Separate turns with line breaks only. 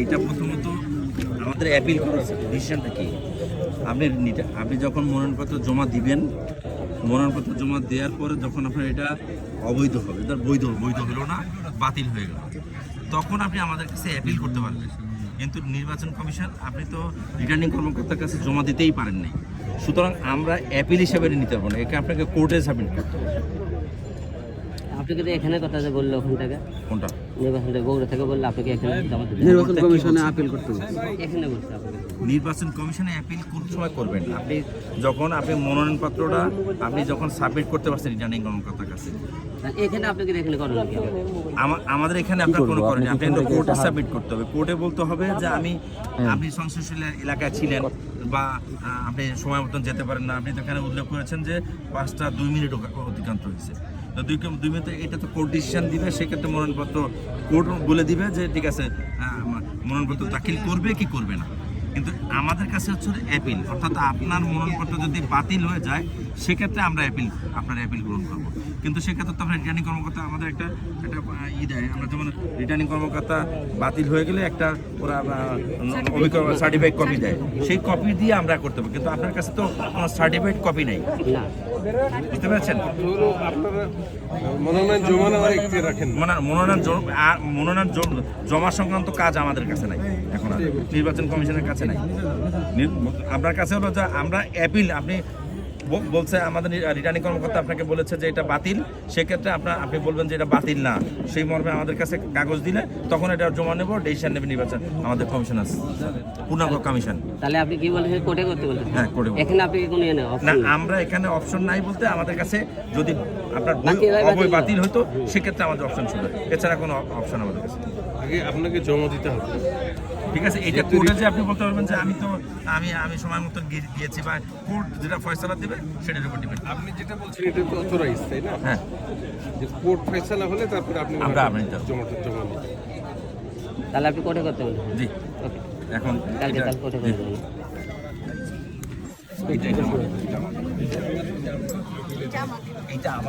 এইটা প্রথমত আমাদের অ্যাপিল করার ডিসিশনটা কি, আপনি যখন মনোনয়নপত্র জমা দিবেন, মনোনয়নপত্র জমা দেওয়ার পরে যখন আপনার এটা অবৈধ হবে, তার বৈধ হলো না, বাতিল হয়ে গেল, তখন আপনি আমাদের কাছে অ্যাপিল করতে পারবেন। কিন্তু নির্বাচন কমিশন, আপনি তো রিটার্নিং কর্মকর্তার কাছে জমা দিতেই পারেন নাই, সুতরাং আমরা অ্যাপিল হিসেবে নিতে পারবো না, একে আপনাকে কোর্টে সাবমিট করতে হবে।
আপনাকে তো এখানে কথা যে বললো ওখান থেকে,
কোনটা
নির্বাচন থেকে বগুড়া থেকে বললো আপনাকে এখানে জমা দিতে
নির্বাচন কমিশনে আপিল করতে হবে।
এখানে বলছে আপনাকে
নির্বাচন কমিশনে অ্যাপিল কোন সময় করবেন? যখন আপনি মনোনয়নপত্রটা আপনি যখন সাবমিট করতে পারছেন রিটার্নিং কর্মকর্তার কাছে।
এখানে আপনাকে এখানে করেন নাকি?
আমাদের এখানে আপনার কোনো করেনি, আপনি কোর্টে সাবমিট করতে হবে। কোর্টে বলতে হবে যে আপনি সংশ্লিষ্ট এলাকায় ছিলেন বা আপনি সময় মতন যেতে পারেন না। আপনি তো এখানে উল্লেখ করেছেন যে 5টা 2 মিনিট অতিক্রান্ত হয়েছে, তো 2 মিনিটে এটা তো কোর্ট ডিসিশন দিবে, সেক্ষেত্রে মনোনয়নপত্র কোর্ট বলে দিবে যে ঠিক আছে মনোনয়নপত্র দাখিল করবে কি করবে না। কিন্তু আমাদের কাছে হচ্ছে অ্যাপিল, অর্থাৎ আপনার মনোনয়নপত্র যদি বাতিল হয়ে যায় সেক্ষেত্রে আমরা আপনার অ্যাপিল গ্রহণ করবো। কিন্তু সেক্ষেত্রে তো আপনার রিটার্নিং কর্মকর্তা আমাদের একটা দেয়, আমরা যেমন রিটার্নিং কর্মকর্তা বাতিল হয়ে গেলে একটা ওরা সার্টিফাইড কপি দেয়, সেই কপি দিয়ে আমরা করতে পারি। কিন্তু আপনার কাছে তো কোনো সার্টিফাইড কপি নেই, বুঝতে পেরেছেন? মনোনয়ন জমা সংক্রান্ত কাজ আমাদের কাছে নাই, এখন আর নির্বাচন কমিশনের কাছে নাই। আপনার কাছে হলো যে আমরা অ্যাপিল, আপনি বলছে আমাদের রিটার্নিং কর্মকর্তা আপনাকে বলেছে যে এটা বাতিল, সেক্ষেত্রে আপনি বলবেন যে এটা বাতিল না, সেই মর্মে আমাদের কাছে কাগজ দিলে তখন এটা জমা নেব, ডিসিশন নেবে নির্বাচন আমাদের কমিশন আছে, পূর্ণাঙ্গ কমিশন।
তাহলে আপনি কি বলছেন কোর্টে করতে বলছেন?
হ্যাঁ, কোর্টে।
এখানে আপনি কোনো ইয়ে না,
আমরা এখানে অপশন নাই বলতে আমাদের কাছে যদি আপনার বই বাতিল হতো সেক্ষেত্রে আমাদের অপশন ছিল, এছাড়া কোনো অপশন আমাদের কাছে।
আগে আপনাকে জমা দিতে হবে,
ঠিক আছে? এটা কোর্টে যে আপনি বলতে পারবেন যে আমি সময় মতো গিয়েছি, বা কোর্ট যেটা ফয়সালা দেবে সেটার উপর ডিপেন্ড।
আপনি যেটা বলছেন এটা তো অথরাইজ, তাই না?
হ্যাঁ,
যে কোর্ট ফয়সালা হলে তারপরে আপনি
আমরা
জমা নেবেন।
তাহলে আপনি কোর্টে করতে বলছেন?
জি,
ওকে,
এখন
কালকে কোর্টে করে দেবেন।
এইটা আমার